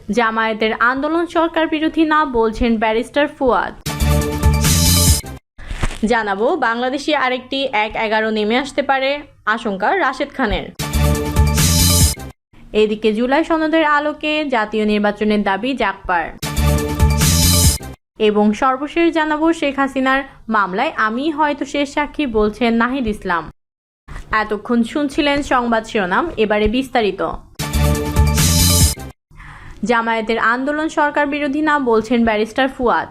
জামায়াতের আন্দোলন সরকার বিরোধী না বলছেন ব্যারিস্টার ফুয়াদ। জানাবো বাংলাদেশে আরেকটি ১/১১ নেমে আসতে পারে আশঙ্কা রাশেদ খানের। এদিকে জুলাই সনদের আলোকে জাতীয় নির্বাচনের দাবি জাগপার। এবং সর্বশেষ জানাবো শেখ হাসিনার মামলায় আমি হয়তো শেষ সাক্ষী বলছেন নাহিদ ইসলাম। এতক্ষণ শুনছিলেন সংবাদ শিরোনাম, এবারে বিস্তারিত। জামায়াতের আন্দোলন সরকার বিরোধী না বলছেন ব্যারিস্টার ফুয়াদ।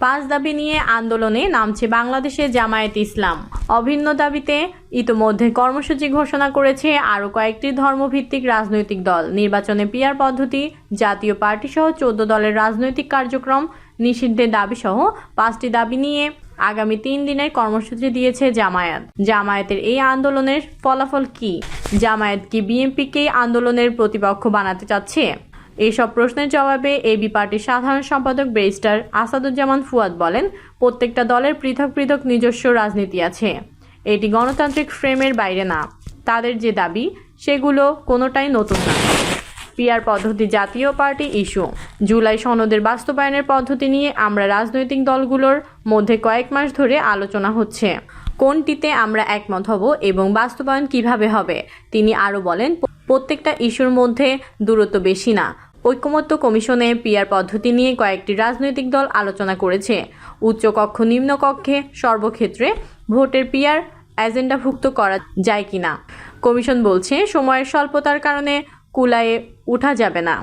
৫ দাবি নিয়ে আন্দোলনে নামছে বাংলাদেশে জামায়াতে ইসলাম। অভিন্ন দাবিতে ইতোমধ্যে কর্মসূচি ঘোষণা করেছে আরও কয়েকটি ধর্মভিত্তিক রাজনৈতিক দল। নির্বাচনে পিআর পদ্ধতি, জাতীয় পার্টি সহ ১৪ দলের রাজনৈতিক কার্যক্রম নিষিদ্ধের দাবিসহ ৫টি দাবি নিয়ে আগামী ৩ দিনের কর্মসূচি দিয়েছে জামায়াত। জামায়াতের এই আন্দোলনের ফলাফল কি? জামায়াত কি বিএনপিকেই আন্দোলনের প্রতিপক্ষ বানাতে চাচ্ছে? এসব প্রশ্নের জবাবে এবি পার্টির সাধারণ সম্পাদক ব্যারিস্টার আসাদুজ্জামান ফুয়াদ বলেন, প্রত্যেকটা দলের পৃথক পৃথক নিজস্ব রাজনীতি আছে। এটি গণতান্ত্রিক ফ্রেমের বাইরে না। তাদের যে দাবি সেগুলো কোনোটাই নতুন না। পিআর পদ্ধতি জাতীয় পার্টি ইস্যু। জুলাই সনদের বাস্তবায়নের পদ্ধতি নিয়ে আমরা রাজনৈতিক দলগুলোর মধ্যে কয়েক মাস ধরে আলোচনা হচ্ছে কোনটিতে আমরা একমত হব এবং বাস্তবায়ন কিভাবে হবে। তিনি আরও বলেন, প্রত্যেকটা ইস্যুর মধ্যে দূরত্ব বেশি না। ঐকমত্য কমিশনে পিআর পদ্ধতি নিয়ে কয়েকটি রাজনৈতিক দল আলোচনা করেছে। উচ্চকক্ষ নিম্নকক্ষে সর্বক্ষেত্রে ভোটের পিআর এজেন্ডাভুক্ত করা যায় কিনা। কমিশন বলছে সময়ের স্বল্পতার কারণে কুলায়ে উঠা যাবে না।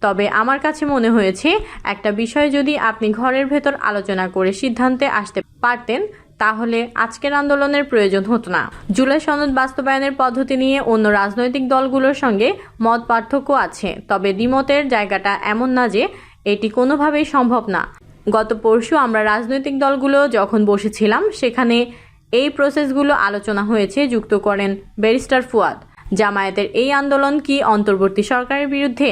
তবে আমার কাছে মনে হয়েছে একটা বিষয় যদি আপনি ঘরের ভেতর আলোচনা করে সিদ্ধান্তে আসতে পারতেন তাহলে আজকের আন্দোলনের প্রয়োজন হতো না। জুলাই সনদ বাস্তবায়নের পদ্ধতি নিয়ে অন্য রাজনৈতিক দলগুলোর সঙ্গে মত পার্থক্য আছে, তবে দ্বিমতের জায়গাটা এমন না যে এটি কোনোভাবেই সম্ভব না। গত পরশু আমরা রাজনৈতিক দলগুলো যখন বসেছিলাম সেখানে এই প্রসেসগুলো আলোচনা হয়েছে, যুক্ত করেন ব্যারিস্টার ফুয়াদ। জামায়াতের এই আন্দোলন কি অন্তর্বর্তী সরকারের বিরুদ্ধে?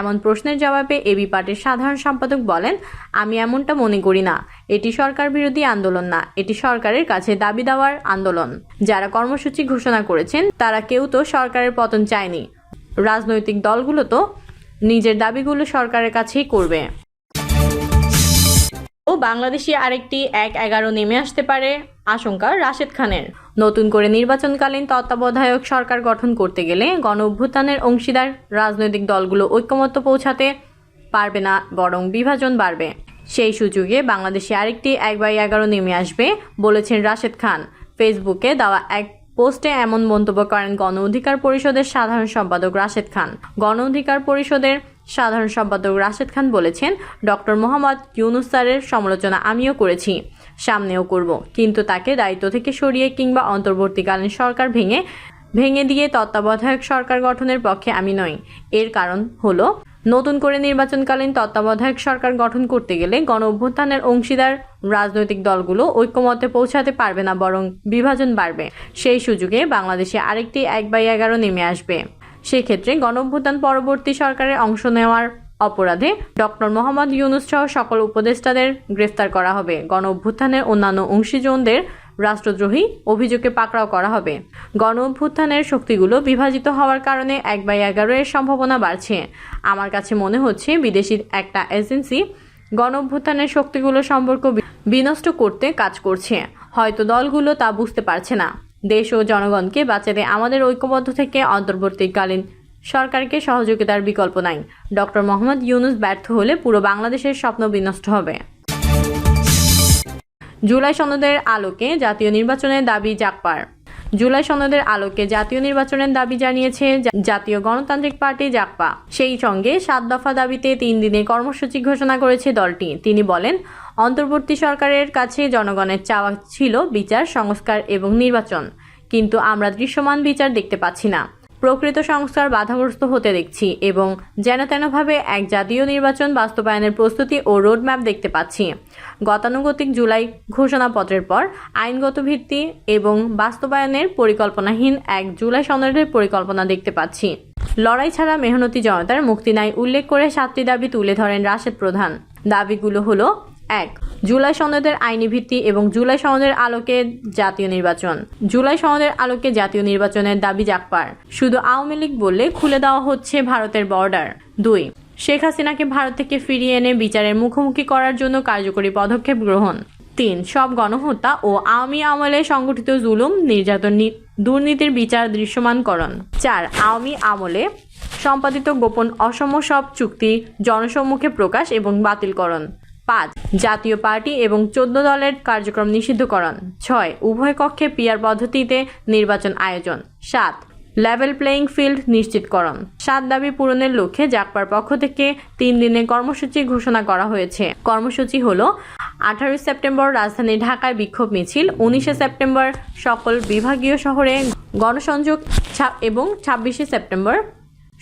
এমন প্রশ্নের জবাবে এবি পার্টির সাধারণ সম্পাদক বলেন, আমি এমনটা মনে করি না। এটি সরকার বিরোধী আন্দোলন না, এটি সরকারের কাছে দাবি দেওয়ার আন্দোলন। যারা কর্মসূচি ঘোষণা করেছেন তারা কেউ তো সরকারের পতন চায়নি। রাজনৈতিক দলগুলো তো নিজের দাবিগুলো সরকারের কাছেই করবে। ও বাংলাদেশে আরেকটি ১/১১ নেমে আসতে পারে আশঙ্কা রাশেদ খানের। নতুন করে নির্বাচনকালীন তত্ত্বাবধায়ক সরকার গঠন করতে গেলে গণ অভ্যুত্থানের অংশীদার রাজনৈতিক দলগুলো ঐকমত্য পৌঁছাতে পারবে না, বরং বিভাজন বাড়বে। সেই সুযোগে বাংলাদেশে আরেকটি ১/১১ নেমে আসবে বলেছেন রাশেদ খান। ফেসবুকে দেওয়া এক পোস্টে এমন মন্তব্য করেন গণ অধিকার পরিষদের সাধারণ সম্পাদক রাশেদ খান। গণ অধিকার পরিষদের সাধারণ সম্পাদক রাশেদ খান বলেছেন, ডক্টর মোহাম্মদ ইউনূস স্যারের সমালোচনা আমিও করেছি, সামনেও করব, কিন্তু তাকে দায়িত্ব থেকে সরিয়ে কিংবা অন্তর্বর্তীকালীন সরকার ভেঙে দিয়ে তত্ত্বাবধায়ক সরকার গঠনের পক্ষে আমি নই। এর কারণ হলো নতুন করে নির্বাচনকালীন তত্ত্বাবধায়ক সরকার গঠন করতে গেলে গণ অভ্যুত্থানের অংশীদার রাজনৈতিক দলগুলো ঐকমত্যে পৌঁছাতে পারবে না, বরং বিভাজন বাড়বে। সেই সুযোগে বাংলাদেশে আরেকটি ১/১১ নেমে আসবে। সেক্ষেত্রে গণ অভ্যুত্থান পরবর্তী সরকারের অংশ নেওয়ার অপরাধে ডক্টর মোহাম্মদ ইউনূস সহ সকল উপদেষ্টাদের গ্রেফতার করা হবে। গণ অভ্যুত্থানের অন্যান্য অংশীজনদের রাষ্ট্রদ্রোহী অভিযোগে পাকড়াও করা হবে। গণ অভ্যুত্থানের শক্তিগুলো বিভাজিত হওয়ার কারণে ১/১১ এর সম্ভাবনা বাড়ছে। আমার কাছে মনে হচ্ছে বিদেশি একটা এজেন্সি গণ অভ্যুত্থানের শক্তিগুলো সম্পর্ক বিনষ্ট করতে কাজ করছে। হয়তো দলগুলো তা বুঝতে পারছে না। দেশ ও জনগণকে বাঁচাতে আমাদের ঐক্যবদ্ধ থেকে অন্তর্বর্তীকালীন সরকারকে সহযোগিতার বিকল্প নাই। ডক্টর মোহাম্মদ ইউনূস ব্যর্থ হলে পুরো বাংলাদেশের স্বপ্ন বিনষ্ট হবে। জুলাই সনদের আলোকে জাতীয় নির্বাচনের দাবি জাগপার। জুলাই সনদের আলোকে জাতীয় নির্বাচনের দাবি জানিয়েছে জাতীয় গণতান্ত্রিক পার্টি জাগপা। সেই সঙ্গে ৭ দফা দাবিতে ৩ দিনের কর্মসূচি ঘোষণা করেছে দলটি। তিনি বলেন, অন্তর্বর্তী সরকারের কাছে জনগণের চাওয়া ছিল বিচার, সংস্কার এবং নির্বাচন, কিন্তু আমরা দৃশ্যমান বিচার দেখতে পাচ্ছি না। প্রকৃত সংস্কার বাধাগ্রস্ত হতে দেখছি এবং যেন তেনভাবে এক জাতীয় নির্বাচন বাস্তবায়নের প্রস্তুতি ও রোডম্যাপ দেখতে পাচ্ছি। গতানুগতিক জুলাই ঘোষণাপত্রের পর আইনগত ভিত্তি এবং বাস্তবায়নের পরিকল্পনাহীন এক জুলাই সনদের পরিকল্পনা দেখতে পাচ্ছি। লড়াই ছাড়া মেহনতি জনতার মুক্তি নাই উল্লেখ করে ৭টি দাবি তুলে ধরেন রাশেদ প্রধান। দাবিগুলো হলো: ১. জুলাই সনদের আইনি ভিত্তি এবং জুলাই সনদের আলোকে জাতীয় নির্বাচন। জুলাই সনদের আলোকে জাতীয় নির্বাচনের দাবি জাগপার। শুধু আওয়ামী লীগ বললে খুলে দেওয়া হচ্ছে ভারতের বর্ডার। ২. শেখ হাসিনাকে ভারত থেকে ফিরিয়ে এনে বিচারের মুখোমুখি করার জন্য কার্যকরী পদক্ষেপ গ্রহণ। 3. সব গণহত্যা ও আওয়ামী আমলে সংগঠিত জুলুম, নির্যাতন, দুর্নীতির বিচার দৃশ্যমানকরণ। 4. আওয়ামী আমলে সম্পাদিত গোপন অসম সব চুক্তি জনসম্মুখে প্রকাশ এবং বাতিলকরণ। 5. জাতীয় পার্টি এবং 14 দলের কার্যক্রম নিষিদ্ধকরণ। 6. উভয় কক্ষে পিআর পদ্ধতিতে নির্বাচন আয়োজন। 7. লেভেল প্লেয়িং ফিল্ড নিশ্চিতকরণ। 7 দাবি পূরণের লক্ষ্যে জাগপার পক্ষ থেকে 3 দিনের কর্মসূচি ঘোষণা করা হয়েছে। কর্মসূচি হলো 18 সেপ্টেম্বর রাজধানী ঢাকায় বিক্ষোভ মিছিল, 19 সেপ্টেম্বর সকল বিভাগীয় শহরে গণসংযোগ এবং 26 সেপ্টেম্বর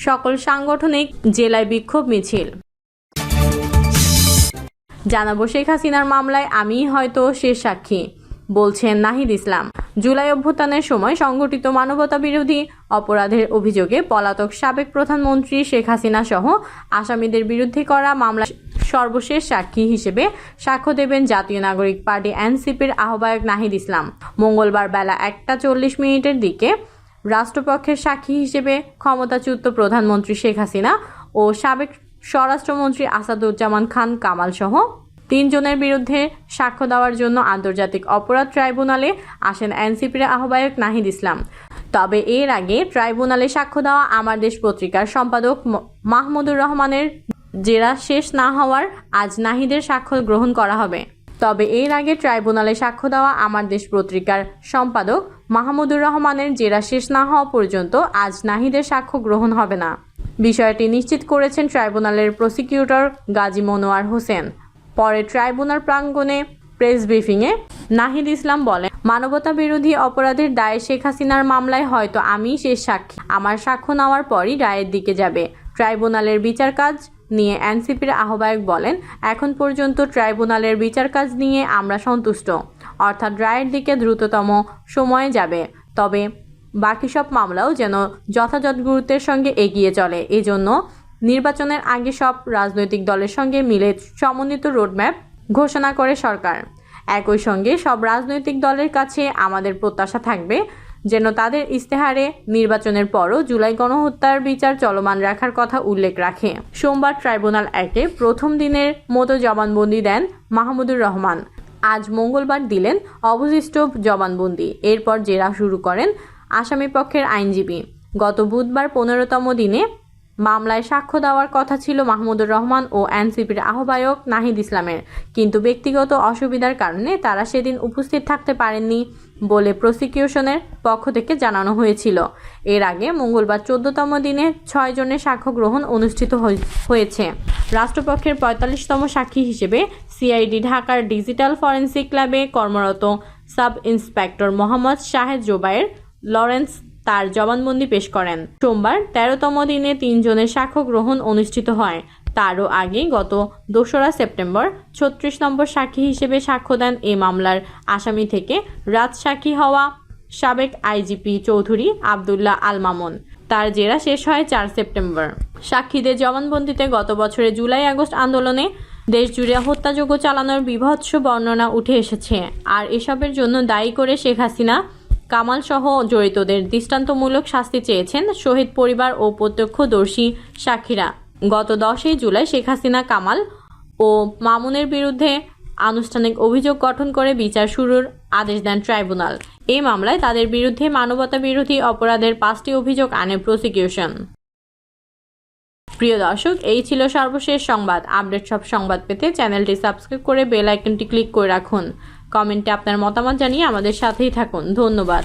সকল সাংগঠনিক জেলায় বিক্ষোভ মিছিল। জানাবো শেখ হাসিনার মামলায় আমি হয়তো শেষ সাক্ষী, বলছেন নাহিদ ইসলাম। জুলাই অভ্যুত্থানের সময় সংগঠিত মানবতা বিরোধী অপরাধের অভিযোগে পলাতক সাবেক প্রধানমন্ত্রী শেখ হাসিনা সহ আসামিদের বিরুদ্ধে করা মামলায় সর্বশেষ সাক্ষী হিসেবে সাক্ষ্য দেবেন জাতীয় নাগরিক পার্টি এনসিপির আহ্বায়ক নাহিদ ইসলাম। মঙ্গলবার বেলা 1:40 দিকে রাষ্ট্রপক্ষের সাক্ষী হিসেবে ক্ষমতাচ্যুত প্রধানমন্ত্রী শেখ হাসিনা ও সাবেক স্বরাষ্ট্রমন্ত্রী আসাদুজ্জামান খান কামাল সহ 3 জনের বিরুদ্ধে সাক্ষ্য দেওয়ার জন্য আন্তর্জাতিক অপরাধ ট্রাইব্যুনালে আসেন এনসিপির আহ্বায়ক নাহিদ ইসলাম। তবে এর আগে ট্রাইব্যুনালে সাক্ষ্য দেওয়া আমার দেশ পত্রিকার সম্পাদক মাহমুদুর রহমানের জেরা শেষ না হওয়ার আজ নাহিদের সাক্ষ্য গ্রহণ করা হবে। তবে এর আগে ট্রাইব্যুনালে সাক্ষ্য দেওয়া আমার দেশ পত্রিকার সম্পাদক মাহমুদুর রহমানের জেরা শেষ না হওয়া পর্যন্ত আজ নাহিদের সাক্ষ্য গ্রহণ হবে না। বিষয়টি নিশ্চিত করেছেন ট্রাইব্যুনালের প্রসিকিউটর গাজী মনোয়ার হোসেন। পরে ট্রাইব্যুনাল প্রাঙ্গণে প্রেস ব্রিফিংয়ে নাহিদ ইসলাম বলেন, মানবতা বিরোধী অপরাধের দায়ে শেখ হাসিনার মামলায় হয়তো আমি শেষ সাক্ষী। আমার সাক্ষ্য নেওয়ার পরই রায়ের দিকে যাবে। ট্রাইব্যুনালের বিচার কাজ নিয়ে এনসিপির আহ্বায়ক বলেন, এখন পর্যন্ত ট্রাইব্যুনালের বিচার কাজ নিয়ে আমরা সন্তুষ্ট, অর্থাৎ রায়ের দিকে দ্রুততম সময়ে যাবে। তবে বাকি সব মামলাও যেন যথাযথ গুরুত্বের সঙ্গে এগিয়ে চলে। এজন্য নির্বাচনের আগে সব রাজনৈতিক দলের সঙ্গে মিলে সমন্বিত রোডম্যাপ ঘোষণা করে সরকার। একই সঙ্গে সব রাজনৈতিক দলের কাছে আমাদের প্রত্যাশা থাকবে যেন তাদের ইস্তেহারে নির্বাচনের পরও জুলাই গণহত্যার বিচার চলমান রাখার কথা উল্লেখ রাখে। সোমবার ট্রাইব্যুনাল অ্যাক্টে প্রথম দিনের মতো জবানবন্দি দেন মাহমুদুর রহমান। আজ মঙ্গলবার দিলেন অবশিষ্ট জবানবন্দি। এরপর জেরা শুরু করেন আসামি পক্ষের আইনজীবী। গত বুধবার 15তম দিনে মামলায় সাক্ষ্য দেওয়ার কথা ছিল মাহমুদুর রহমান ও এনসিপির আহ্বায়ক নাহিদ ইসলামের, কিন্তু ব্যক্তিগত অসুবিধার কারণে তারা সেদিন উপস্থিত থাকতে পারেননি বলে প্রসিকিউশনের পক্ষ থেকে জানানো হয়েছিল। এর আগে মঙ্গলবার 14তম দিনে 6 জনের সাক্ষ্য গ্রহণ অনুষ্ঠিত হয়েছে। রাষ্ট্রপক্ষের 45তম সাক্ষী হিসেবে সিআইডি ঢাকার ডিজিটাল ফরেনসিক ল্যাবে কর্মরত sub inspector Mohammad Shahed Zobayer Lawrence তার জবানবন্দি পেশ করেন। সোমবার 13তম দিনে 3 জনের সাক্ষ্য গ্রহণ অনুষ্ঠিত হয়। তারও আগে গত 2রা সেপ্টেম্বর 36 নম্বর সাক্ষী হিসেবে সাক্ষ্য দেন এ মামলার আসামি থেকে রাজসাক্ষী হওয়া সাবেক আইজিপি চৌধুরী আবদুল্লাহ আল মামুন। তার জেরা শেষ হয় 4 সেপ্টেম্বর। সাক্ষীদের জবানবন্দিতে গত বছরের জুলাই-আগস্ট আন্দোলনে দেশজুড়ে হত্যাযজ্ঞ চালানোর বীভৎস বর্ণনা উঠে এসেছে। আর এসবের জন্য দায়ী করে শেখ হাসিনা কামাল সহ জড়িতদের দৃষ্টান্তমূলক শাস্তি চেয়েছেন শহীদ পরিবার ও প্রত্যক্ষদর্শী সাক্ষীরা। গত 10 জুলাই শেখ হাসিনা, কামাল ও মামুনের বিরুদ্ধে আনুষ্ঠানিক অভিযোগ গঠন করে বিচার শুরুর আদেশ দেন ট্রাইব্যুনাল। এই মামলায় তাদের বিরুদ্ধে মানবতা বিরোধী অপরাধের 5টি অভিযোগ আনে প্রসিকিউশন। প্রিয় দর্শক, এই ছিল সর্বশেষ সংবাদ। আপডেট সব সংবাদ পেতে চ্যানেলটি সাবস্ক্রাইব করে বেল আইকনটি ক্লিক করে রাখুন। কমেন্টে আপনার মতামত জানিয়ে আমাদের সাথেই থাকুন। ধন্যবাদ।